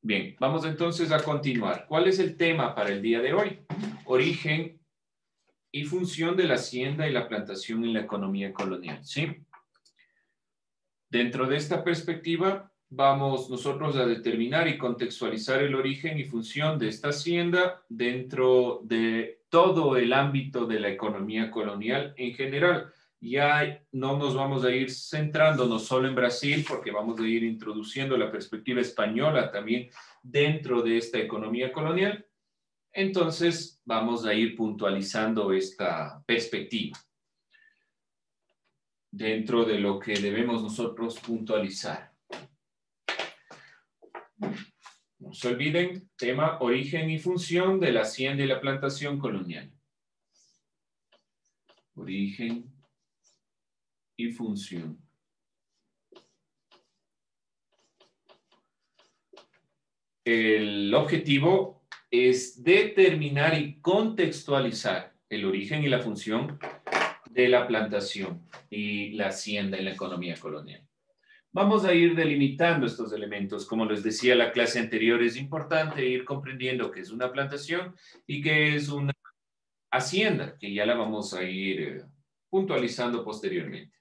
Bien, vamos entonces a continuar. ¿Cuál es el tema para el día de hoy? Origen y función de la hacienda y la plantación en la economía colonial, ¿sí? Dentro de esta perspectiva, vamos nosotros a determinar y contextualizar el origen y función de esta hacienda dentro de todo el ámbito de la economía colonial en general. Ya no nos vamos a ir centrándonos solo en Brasil, porque vamos a ir introduciendo la perspectiva española también dentro de esta economía colonial. Entonces, vamos a ir puntualizando esta perspectiva dentro de lo que debemos nosotros puntualizar. No se olviden, tema origen y función de la hacienda y la plantación colonial. Origen y función. El objetivo es determinar y contextualizar el origen y la función de la plantación y la hacienda en la economía colonial. Vamos a ir delimitando estos elementos. Como les decía la clase anterior, es importante ir comprendiendo qué es una plantación y qué es una hacienda, que ya la vamos a ir puntualizando posteriormente.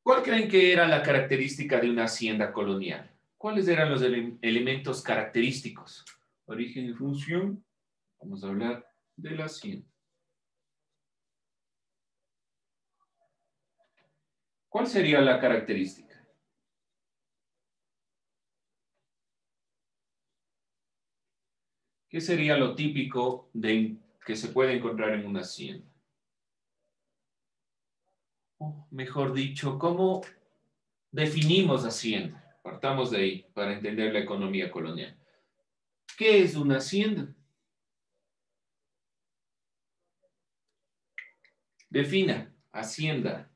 ¿Cuál creen que era la característica de una hacienda colonial? ¿Cuáles eran los elementos característicos? Origen y función. Vamos a hablar de la hacienda. ¿Cuál sería la característica? ¿Qué sería lo típico que se puede encontrar en una hacienda? O mejor dicho, ¿cómo definimos hacienda? Partamos de ahí para entender la economía colonial. ¿Qué es una hacienda? Defina, hacienda.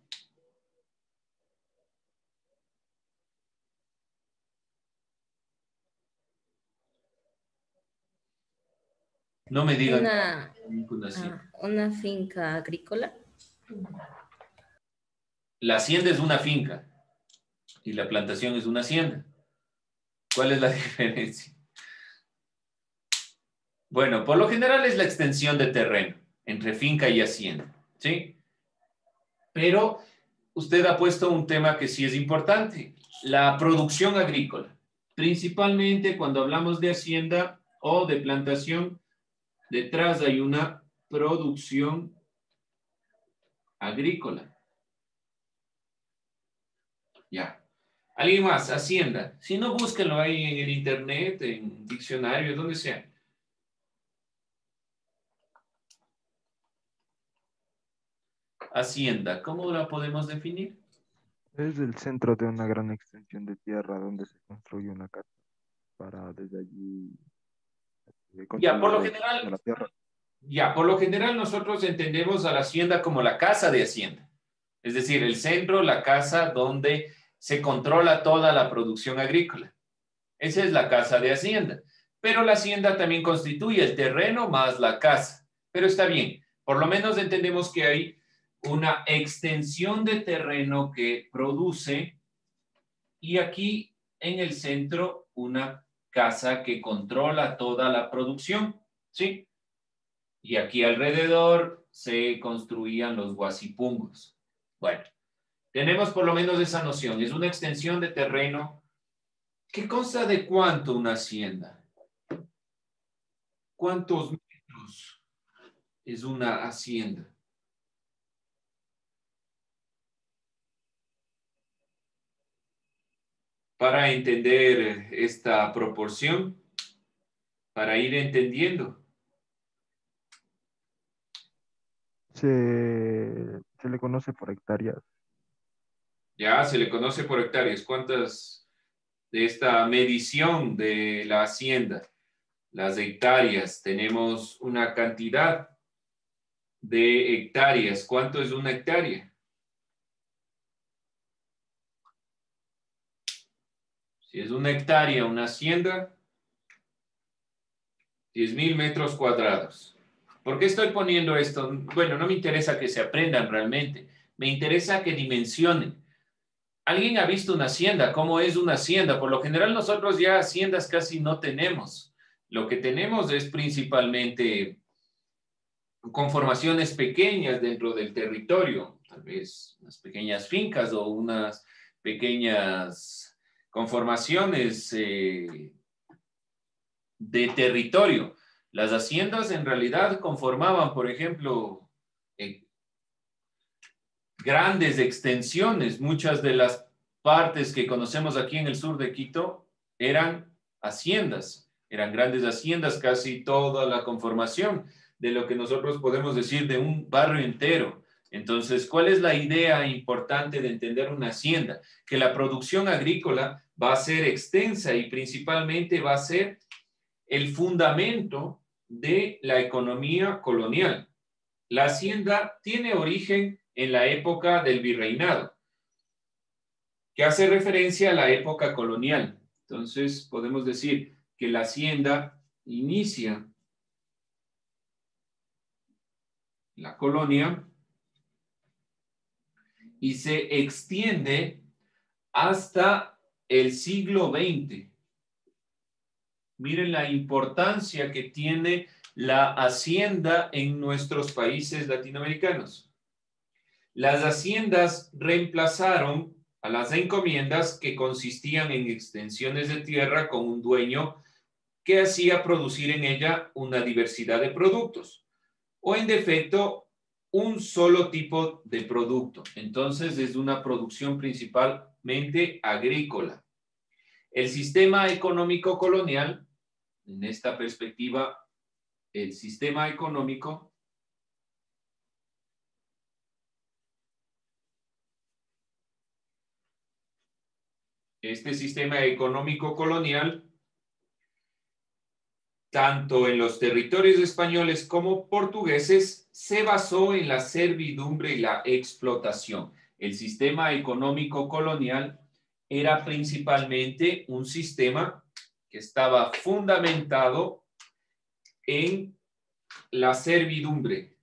No me digan una hacienda. Una finca agrícola. La hacienda es una finca y la plantación es una hacienda. ¿Cuál es la diferencia? Bueno, por lo general es la extensión de terreno entre finca y hacienda, ¿sí? Pero usted ha puesto un tema que sí es importante, la producción agrícola. Principalmente cuando hablamos de hacienda o de plantación, detrás hay una producción agrícola. Ya. ¿Alguien más? Hacienda. Si no, búsquenlo ahí en el internet, en diccionarios, donde sea. Hacienda, ¿cómo la podemos definir? Es el centro de una gran extensión de tierra donde se construye una casa para desde allí Ya, por controlar lo de general, la tierra. nosotros entendemos a la hacienda como la casa de hacienda. Es decir, el centro, la casa donde se controla toda la producción agrícola. Esa es la casa de hacienda. Pero la hacienda también constituye el terreno más la casa. Pero está bien, por lo menos entendemos que hay una extensión de terreno que produce y aquí en el centro una casa que controla toda la producción, ¿sí? Y aquí alrededor se construían los guasipungos. Bueno, tenemos por lo menos esa noción. Es una extensión de terreno que consta de cuánto una hacienda. ¿Cuántos metros es una hacienda? Para entender esta proporción, para ir entendiendo. Se le conoce por hectáreas. Ya se le conoce por hectáreas. ¿Cuántas de esta medición de la hacienda? Las hectáreas. Tenemos una cantidad de hectáreas. ¿Cuánto es una hectárea? Si es una hectárea, una hacienda, 10,000 metros cuadrados. ¿Por qué estoy poniendo esto? Bueno, no me interesa que se aprendan realmente. Me interesa que dimensionen. ¿Alguien ha visto una hacienda? ¿Cómo es una hacienda? Por lo general nosotros ya haciendas casi no tenemos. Lo que tenemos es principalmente conformaciones pequeñas dentro del territorio, tal vez unas pequeñas fincas o unas pequeñas conformaciones de territorio. Las haciendas en realidad conformaban, por ejemplo, grandes extensiones. Muchas de las partes que conocemos aquí en el sur de Quito eran haciendas, eran grandes haciendas, casi toda la conformación de lo que nosotros podemos decir de un barrio entero. Entonces, ¿cuál es la idea importante de entender una hacienda? Que la producción agrícola va a ser extensa y principalmente va a ser el fundamento de la economía colonial. La hacienda tiene origen en la época del virreinado, que hace referencia a la época colonial. Entonces, podemos decir que la hacienda inicia la colonia y se extiende hasta el siglo XX. Miren la importancia que tiene la hacienda en nuestros países latinoamericanos. Las haciendas reemplazaron a las encomiendas que consistían en extensiones de tierra con un dueño que hacía producir en ella una diversidad de productos o en defecto un solo tipo de producto. Entonces es una producción principalmente agrícola. El sistema económico colonial, en esta perspectiva, el sistema económico este sistema económico colonial, tanto en los territorios españoles como portugueses, se basó en la servidumbre y la explotación. El sistema económico colonial era principalmente un sistema que estaba fundamentado en la servidumbre.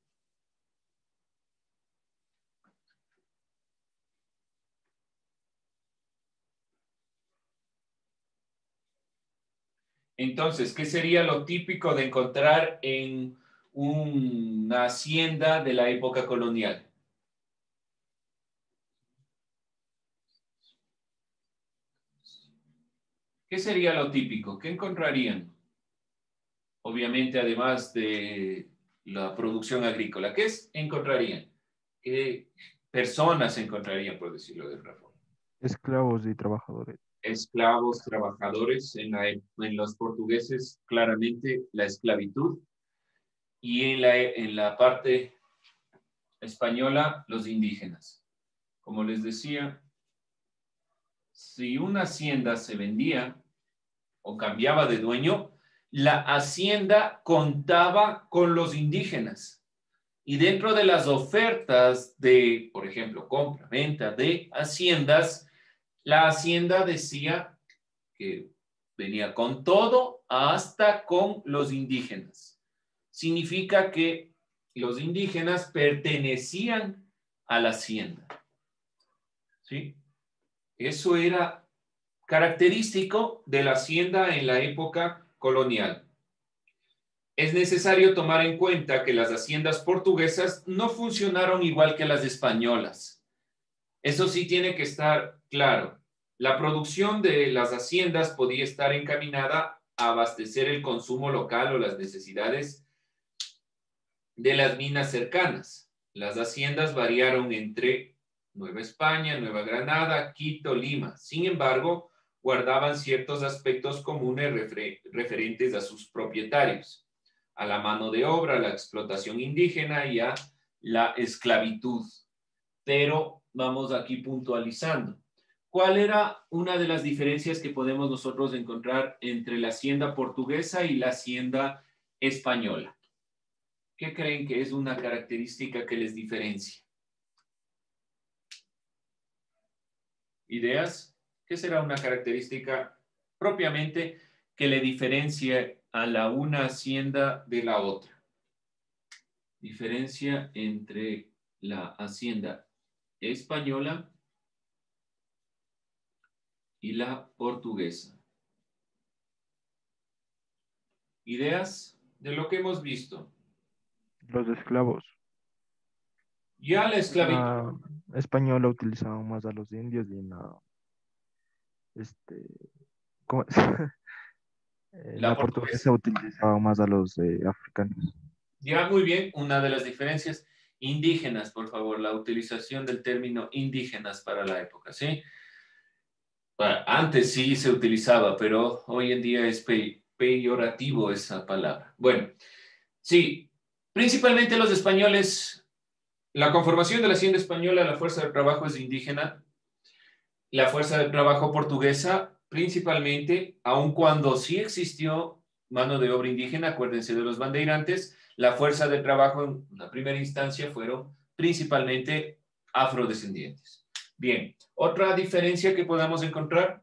Entonces, ¿qué sería lo típico de encontrar en una hacienda de la época colonial? ¿Qué sería lo típico? ¿Qué encontrarían? Obviamente, además de la producción agrícola, ¿qué encontrarían? ¿Qué personas encontrarían, por decirlo de otra forma? Esclavos y trabajadores. Esclavos, trabajadores, en los portugueses claramente la esclavitud y en la parte española los indígenas. Como les decía, si una hacienda se vendía o cambiaba de dueño, la hacienda contaba con los indígenas. Y dentro de las ofertas de, por ejemplo, compra-venta de haciendas, la hacienda decía que venía con todo hasta con los indígenas. Significa que los indígenas pertenecían a la hacienda. ¿Sí? Eso era característico de la hacienda en la época colonial. Es necesario tomar en cuenta que las haciendas portuguesas no funcionaron igual que las españolas. Eso sí tiene que estar claro. La producción de las haciendas podía estar encaminada a abastecer el consumo local o las necesidades de las minas cercanas. Las haciendas variaron entre Nueva España, Nueva Granada, Quito, Lima. Sin embargo, guardaban ciertos aspectos comunes referentes a sus propietarios, a la mano de obra, a la explotación indígena y a la esclavitud. Pero vamos aquí puntualizando. ¿Cuál era una de las diferencias que podemos nosotros encontrar entre la hacienda portuguesa y la hacienda española? ¿Qué creen que es una característica que les diferencia? ¿Ideas? ¿Qué será una característica propiamente que le diferencie a la una hacienda de la otra? Diferencia entre la hacienda española y la portuguesa. Ideas de lo que hemos visto. Los esclavos. Ya la esclavitud. La española utilizaban más a los indios y este, ¿cómo es? La La portuguesa. portuguesa utilizaba más a los africanos. Ya muy bien, una de las diferencias indígenas, por favor, la utilización del término indígenas para la época, ¿sí? Bueno, antes sí se utilizaba, pero hoy en día es peyorativo esa palabra. Bueno, sí, principalmente los españoles, la conformación de la hacienda española, la fuerza de trabajo es indígena, la fuerza de trabajo portuguesa, principalmente, aun cuando sí existió mano de obra indígena, acuérdense de los bandeirantes, la fuerza de trabajo en la primera instancia fueron principalmente afrodescendientes. Bien, otra diferencia que podamos encontrar,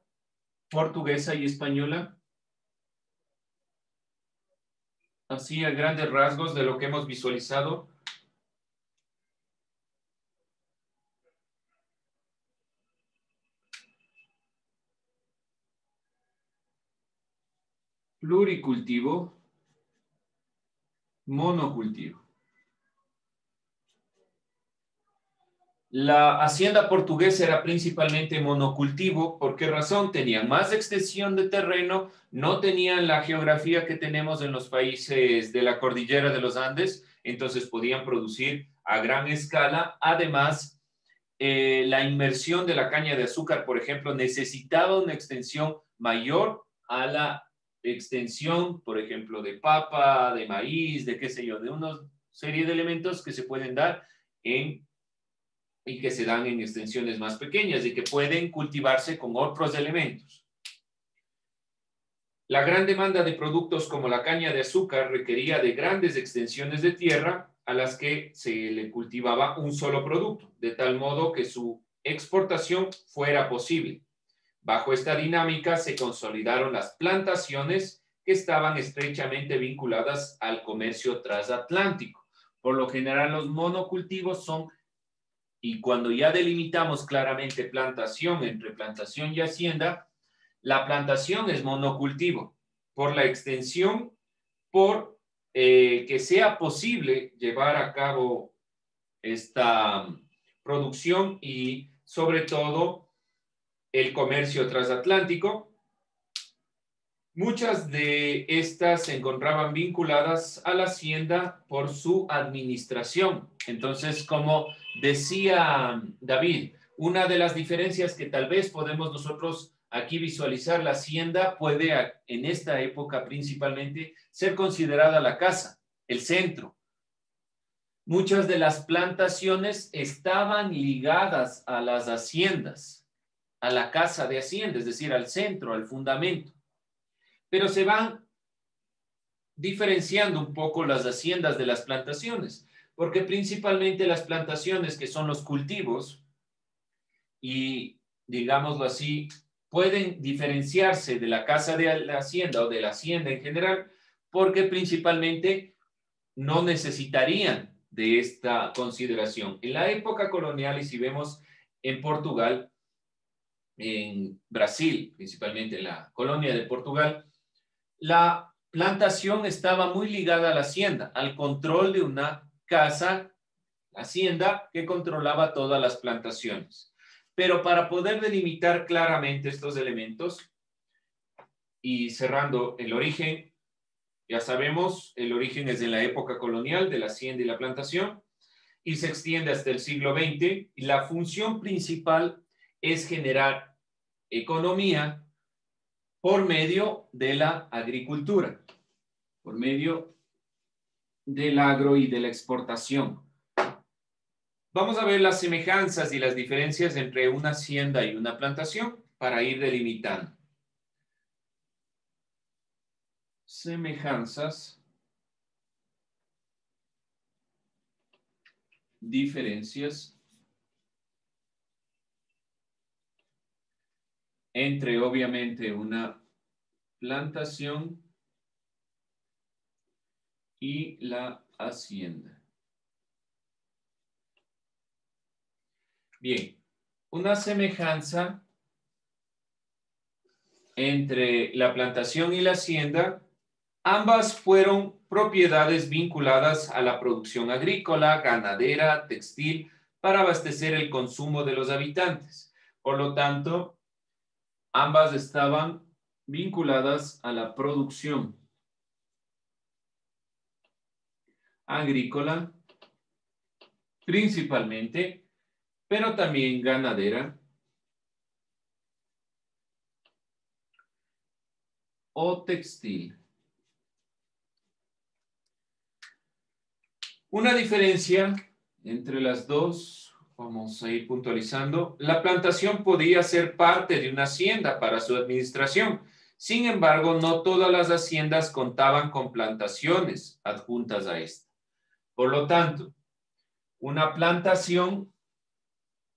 portuguesa y española, así a grandes rasgos de lo que hemos visualizado. Pluricultivo, monocultivo. La hacienda portuguesa era principalmente monocultivo. ¿Por qué razón? Tenían más extensión de terreno, no tenían la geografía que tenemos en los países de la cordillera de los Andes, entonces podían producir a gran escala. Además, la inmersión de la caña de azúcar, por ejemplo, necesitaba una extensión mayor a la extensión, por ejemplo, de papa, de maíz, de qué sé yo, de una serie de elementos que se pueden dar y que se dan en extensiones más pequeñas y que pueden cultivarse con otros elementos. La gran demanda de productos como la caña de azúcar requería de grandes extensiones de tierra a las que se le cultivaba un solo producto, de tal modo que su exportación fuera posible. Bajo esta dinámica se consolidaron las plantaciones que estaban estrechamente vinculadas al comercio transatlántico. Por lo general, los monocultivos son, y cuando ya delimitamos claramente plantación entre plantación y hacienda, la plantación es monocultivo por la extensión, por que sea posible llevar a cabo esta producción y sobre todo el comercio transatlántico. Muchas de estas se encontraban vinculadas a la hacienda por su administración. Entonces, como decía David, una de las diferencias que tal vez podemos nosotros aquí visualizar, la hacienda puede en esta época principalmente ser considerada la casa, el centro. Muchas de las plantaciones estaban ligadas a las haciendas, a la casa de hacienda, es decir, al centro, al fundamento. Pero se van diferenciando un poco las haciendas de las plantaciones, porque principalmente las plantaciones, que son los cultivos, y digámoslo así, pueden diferenciarse de la casa de la hacienda o de la hacienda en general, porque principalmente no necesitarían de esta consideración. En la época colonial, y si vemos en Portugal, en Brasil, principalmente en la colonia de Portugal, la plantación estaba muy ligada a la hacienda, al control de una casa, hacienda, que controlaba todas las plantaciones. Pero para poder delimitar claramente estos elementos y cerrando el origen, ya sabemos, el origen es de la época colonial de la hacienda y la plantación y se extiende hasta el siglo XX y la función principal es generar economía por medio de la agricultura, por medio del agro y de la exportación. Vamos a ver las semejanzas y las diferencias entre una hacienda y una plantación para ir delimitando. Semejanzas, diferencias entre obviamente una plantación y la hacienda. Bien, una semejanza entre la plantación y la hacienda, ambas fueron propiedades vinculadas a la producción agrícola, ganadera, textil, para abastecer el consumo de los habitantes. Por lo tanto, ambas estaban vinculadas a la producción agrícola, principalmente, pero también ganadera o textil. Una diferencia entre las dos, vamos a ir puntualizando, la plantación podía ser parte de una hacienda para su administración. Sin embargo, no todas las haciendas contaban con plantaciones adjuntas a esta. Por lo tanto, una plantación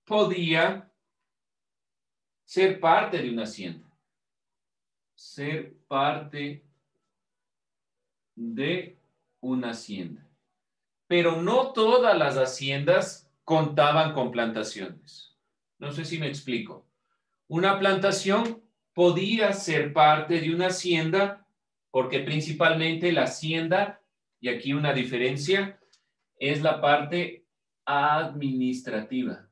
podía ser parte de una hacienda. Ser parte de una hacienda. Pero no todas las haciendas contaban con plantaciones. No sé si me explico. Una plantación podía ser parte de una hacienda porque principalmente la hacienda, y aquí una diferencia, es la parte administrativa.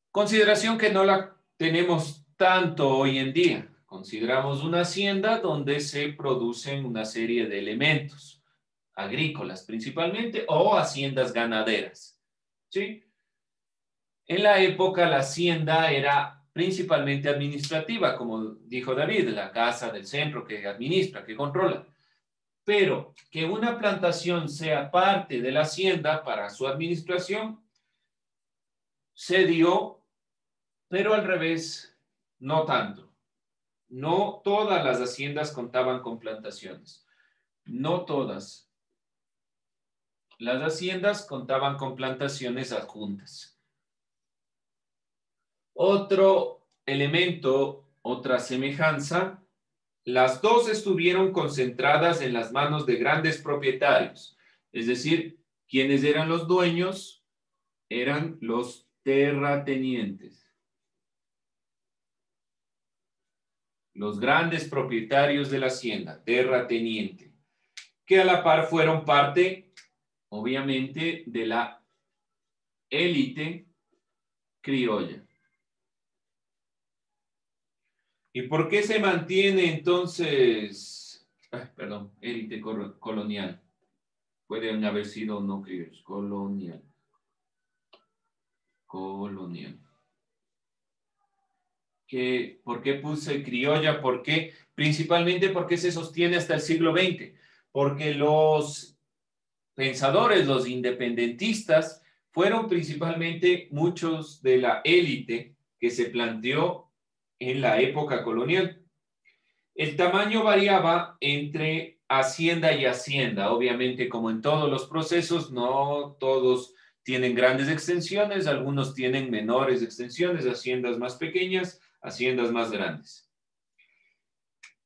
Consideración que no la tenemos tanto hoy en día. Consideramos una hacienda donde se producen una serie de elementos agrícolas principalmente o haciendas ganaderas. ¿Sí? En la época la hacienda era principalmente administrativa, como dijo David, la casa del centro que administra, que controla. Pero que una plantación sea parte de la hacienda para su administración se dio, pero al revés, no tanto. No todas las haciendas contaban con plantaciones. No todas las haciendas contaban con plantaciones adjuntas. Otro elemento, otra semejanza, las dos estuvieron concentradas en las manos de grandes propietarios, es decir, quienes eran los dueños eran los terratenientes. Los grandes propietarios de la hacienda, terrateniente, que a la par fueron parte, obviamente, de la élite criolla. ¿Y por qué se mantiene entonces, élite colonial? Pueden haber sido no criollos, colonial. ¿Por qué puse criolla? ¿Por qué? Principalmente porque se sostiene hasta el siglo XX. Porque los pensadores, los independentistas, fueron principalmente muchos de la élite que se planteó en la época colonial. El tamaño variaba entre hacienda y hacienda. Obviamente, como en todos los procesos, no todos tienen grandes extensiones, algunos tienen menores extensiones, haciendas más pequeñas, haciendas más grandes.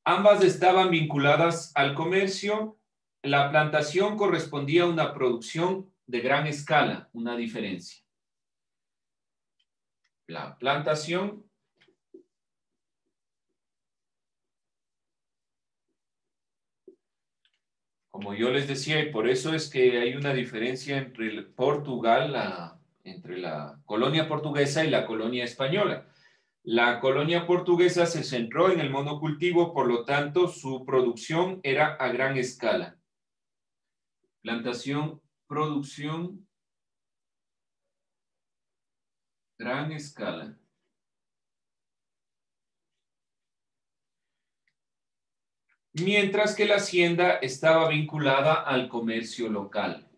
Ambas estaban vinculadas al comercio. La plantación correspondía a una producción de gran escala, una diferencia. La plantación como yo les decía, y por eso es que hay una diferencia entre Portugal, entre la colonia portuguesa y la colonia española. La colonia portuguesa se centró en el monocultivo, por lo tanto, su producción era a gran escala. Plantación, producción, gran escala. Mientras que la hacienda estaba vinculada al comercio local.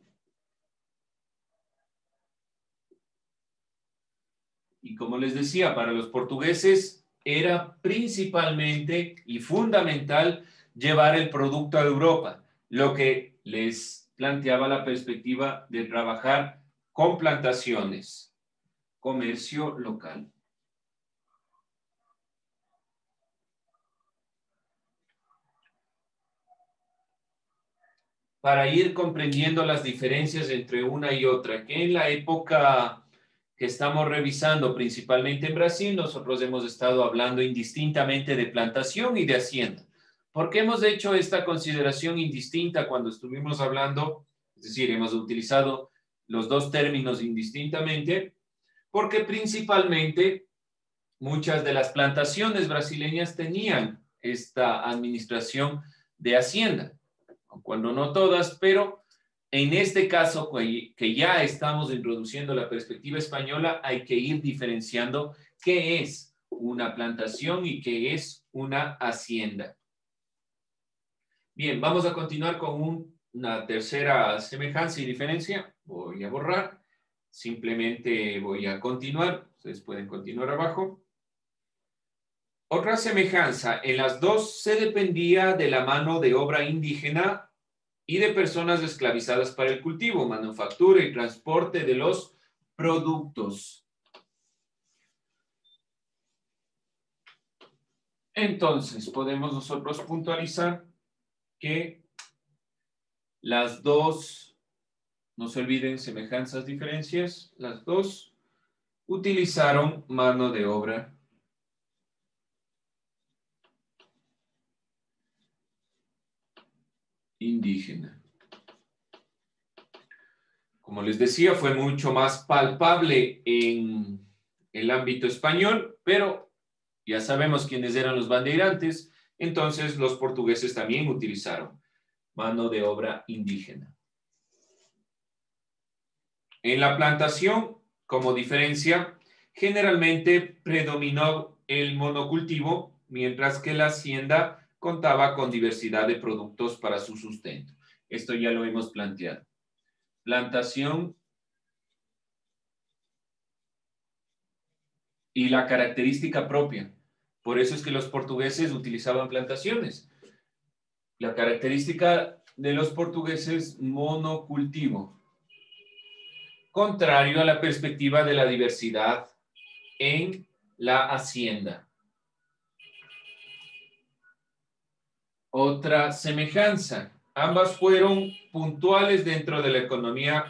Y como les decía, para los portugueses era principalmente y fundamental llevar el producto a Europa, lo que les planteaba la perspectiva de trabajar con plantaciones, comercio local. Para ir comprendiendo las diferencias entre una y otra, que en la época que estamos revisando principalmente en Brasil, nosotros hemos estado hablando indistintamente de plantación y de hacienda. ¿Por qué hemos hecho esta consideración indistinta cuando estuvimos hablando? Es decir, hemos utilizado los dos términos indistintamente, porque principalmente muchas de las plantaciones brasileñas tenían esta administración de hacienda, cuando no todas, pero en este caso, que ya estamos introduciendo la perspectiva española, hay que ir diferenciando qué es una plantación y qué es una hacienda. Bien, vamos a continuar con una tercera semejanza y diferencia. Voy a borrar. Simplemente voy a continuar. Ustedes pueden continuar abajo. Otra semejanza. En las dos se dependía de la mano de obra indígena y de personas esclavizadas para el cultivo, manufactura y transporte de los productos. Entonces, podemos nosotros puntualizar que las dos, no se olviden, semejanzas, diferencias, las dos utilizaron mano de obra indígena. Como les decía, fue mucho más palpable en el ámbito español, pero ya sabemos quiénes eran los bandeirantes, entonces los portugueses también utilizaron mano de obra indígena. En la plantación, como diferencia, generalmente predominó el monocultivo, mientras que la hacienda contaba con diversidad de productos para su sustento. Esto ya lo hemos planteado. Plantación y la característica propia. Por eso es que los portugueses utilizaban plantaciones. La característica de los portugueses, monocultivo. Contrario a la perspectiva de la diversidad en la hacienda. Otra semejanza. Ambas fueron puntuales dentro de la economía,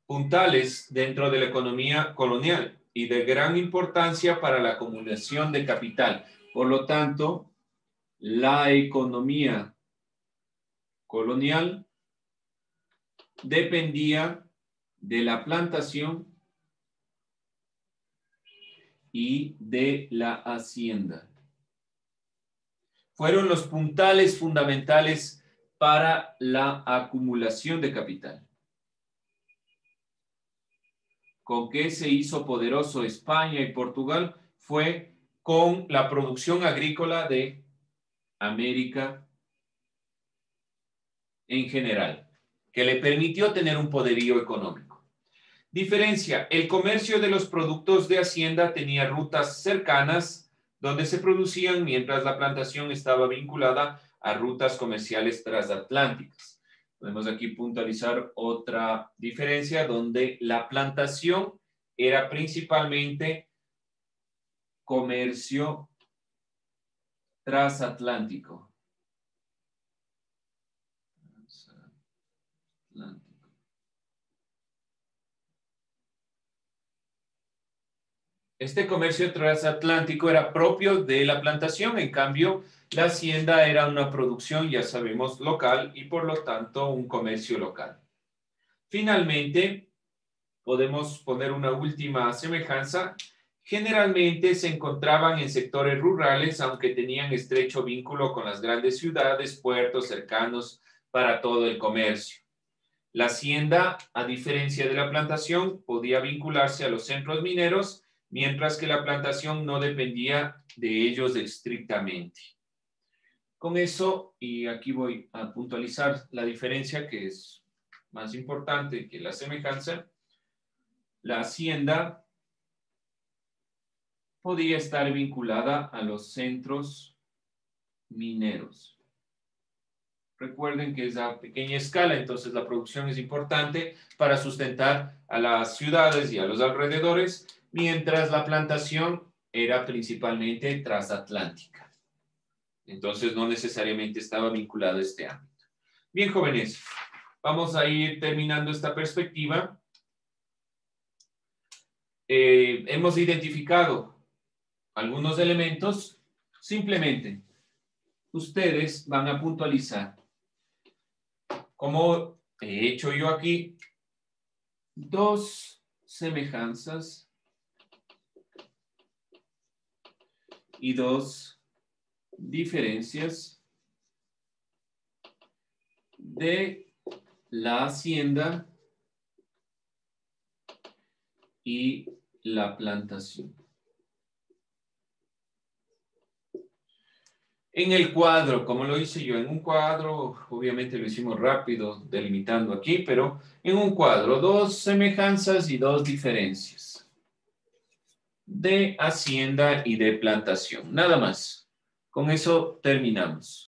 puntales dentro de la economía colonial y de gran importancia para la acumulación de capital. Por lo tanto, la economía colonial dependía de la plantación y de la hacienda. Fueron los puntales fundamentales para la acumulación de capital. ¿Con qué se hizo poderoso España y Portugal? Fue con la producción agrícola de América en general, que le permitió tener un poderío económico. Diferencia, el comercio de los productos de hacienda tenía rutas cercanas donde se producían, mientras la plantación estaba vinculada a rutas comerciales transatlánticas. Podemos aquí puntualizar otra diferencia donde la plantación era principalmente comercio transatlántico. Este comercio transatlántico era propio de la plantación, en cambio, la hacienda era una producción, ya sabemos, local y por lo tanto un comercio local. Finalmente, podemos poner una última semejanza. Generalmente se encontraban en sectores rurales, aunque tenían estrecho vínculo con las grandes ciudades, puertos cercanos para todo el comercio. La hacienda, a diferencia de la plantación, podía vincularse a los centros mineros, mientras que la plantación no dependía de ellos estrictamente. Con eso, y aquí voy a puntualizar la diferencia que es más importante que la semejanza, la hacienda podía estar vinculada a los centros mineros. Recuerden que es a pequeña escala, entonces la producción es importante para sustentar a las ciudades y a los alrededores, mientras la plantación era principalmente transatlántica. Entonces no necesariamente estaba vinculado a este ámbito. Bien, jóvenes, vamos a ir terminando esta perspectiva. hemos identificado algunos elementos. Simplemente, ustedes van a puntualizar, como he hecho yo aquí, dos semejanzas y dos diferencias de la hacienda y la plantación. En el cuadro, como lo hice yo, en un cuadro, obviamente lo hicimos rápido, delimitando aquí, pero en un cuadro, dos semejanzas y dos diferencias de hacienda y de plantación. Nada más. Con eso terminamos.